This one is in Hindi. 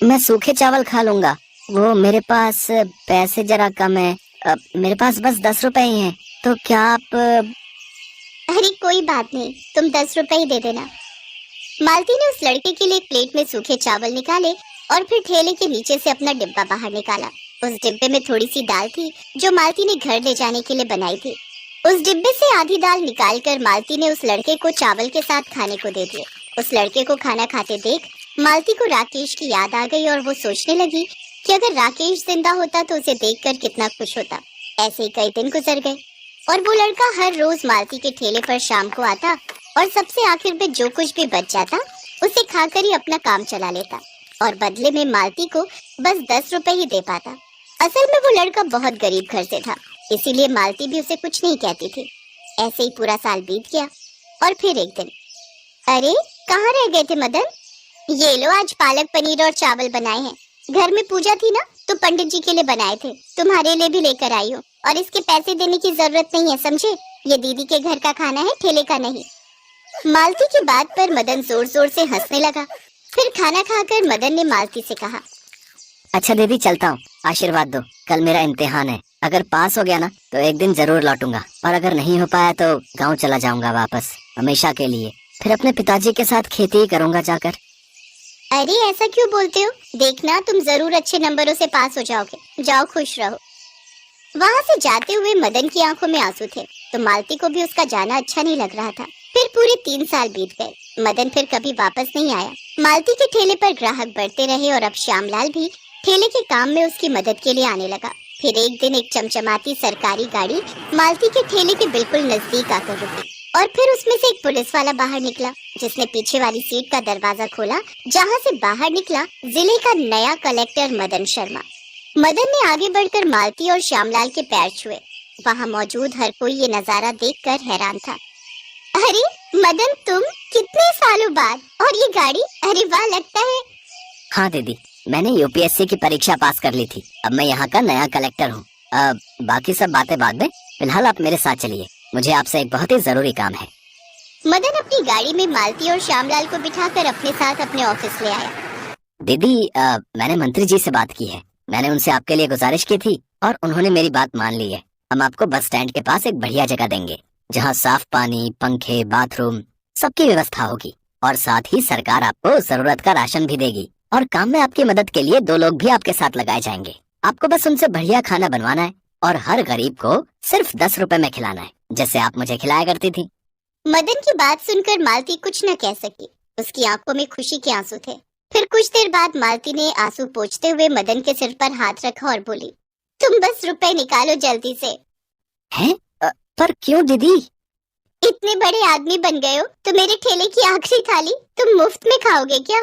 मैं सूखे चावल खा लूंगा। वो मेरे पास पैसे जरा कम है। मेरे पास बस 10 रुपए ही हैं। तो क्या आप अरे कोई बात नहीं, तुम 10 रुपए ही दे देना। मालती ने उस लड़के के लिए एक प्लेट में सूखे चावल निकाले और फिर ठेले के नीचे से अपना डिब्बा बाहर निकाला। उस डिब्बे में थोड़ी सी दाल थी जो मालती ने घर ले जाने के लिए बनाई थी। उस डिब्बे से आधी दाल निकालकर मालती ने उस लड़के को चावल के साथ खाने को दे दिए। उस लड़के को खाना खाते देख मालती को राकेश की याद आ गई और वो सोचने लगी कि अगर राकेश जिंदा होता तो उसे देखकर कितना खुश होता। ऐसे ही कई दिन गुजर गए और वो लड़का हर रोज मालती के ठेले पर शाम को आता और सबसे आखिर में जो कुछ भी बच जाता उसे खाकर ही अपना काम चला लेता और बदले में मालती को बस 10 रुपए ही दे पाता। असल में वो लड़का बहुत गरीब घर से था, इसीलिए मालती भी उसे कुछ नहीं कहती थी। ऐसे ही पूरा साल बीत गया और फिर एक दिन, अरे कहाँ रह गए थे मदन? ये लो, आज पालक पनीर और चावल बनाए हैं। घर में पूजा थी ना तो पंडित जी के लिए बनाए थे, तुम्हारे लिए भी लेकर आई हूँ। और इसके पैसे देने की जरूरत नहीं है, समझे? ये दीदी के घर का खाना है, ठेले का नहीं। मालती की बात पर मदन जोर जोर से हंसने लगा। फिर खाना खाकर मदन ने मालती से कहा, अच्छा दीदी चलता हूँ, आशीर्वाद दो। कल मेरा इम्तिहान है, अगर पास हो गया ना तो एक दिन जरूर लौटूंगा, और अगर नहीं हो पाया तो गांव चला जाऊंगा वापस हमेशा के लिए। फिर अपने पिताजी के साथ खेती ही करूंगा जाकर। अरे ऐसा क्यों बोलते हो? देखना तुम जरूर अच्छे नंबरों से पास हो जाओगे। जाओ, खुश रहो। वहाँ से जाते हुए मदन की आंखों में आंसू थे, तो मालती को भी उसका जाना अच्छा नहीं लग रहा था। फिर पूरे 3 साल बीत गए। मदन फिर कभी वापस नहीं आया। मालती के ठेले पर ग्राहक बढ़ते रहे और अब श्यामलाल भी ठेले के काम में उसकी मदद के लिए आने लगा। फिर एक दिन एक चमचमाती सरकारी गाड़ी मालती के ठेले के बिल्कुल नजदीक आकर रुकी और फिर उसमें से एक पुलिस वाला बाहर निकला, जिसने पीछे वाली सीट का दरवाजा खोला, जहाँ से बाहर निकला जिले का नया कलेक्टर मदन शर्मा। मदन ने आगे बढ़कर मालती और श्यामलाल के पैर छुए। वहाँ मौजूद हर कोई ये नजारा देखकर हैरान था। अरे मदन, तुम कितने सालों बाद, और ये गाड़ी, अरे वाह, लगता है। हाँ दीदी, मैंने यूपीएससी की परीक्षा पास कर ली थी। अब मैं यहाँ का नया कलेक्टर हूँ। बाकी सब बातें बाद में, फिलहाल आप मेरे साथ चलिए, मुझे आपसे एक बहुत ही जरूरी काम है। मदन अपनी गाड़ी में मालती और श्यामलाल को बिठाकर अपने साथ अपने ऑफिस ले आया। दीदी, मैंने मंत्री जी से बात की है। मैंने उनसे आपके लिए गुजारिश की थी और उन्होंने मेरी बात मान ली है। हम आपको बस स्टैंड के पास एक बढ़िया जगह देंगे, जहाँ साफ पानी, पंखे, बाथरूम, सबकी व्यवस्था होगी। और साथ ही सरकार आपको जरूरत का राशन भी देगी। और काम में आपकी मदद के लिए 2 लोग भी आपके साथ लगाए जाएंगे। आपको बस उनसे बढ़िया खाना बनवाना है और हर गरीब को सिर्फ 10 रुपए में खिलाना है, जैसे आप मुझे खिलाया करती थी। मदन की बात सुनकर मालती कुछ न कह सकी। उसकी आंखों में खुशी के आंसू थे। फिर कुछ देर बाद मालती ने आंसू पोंछते हुए मदन के सिर पर हाथ रखा और बोली, तुम बस रुपए निकालो जल्दी से। हैं? पर क्यों दीदी? इतने बड़े आदमी बन गए हो तो मेरे ठेले की आखिरी थाली तुम मुफ्त में खाओगे क्या?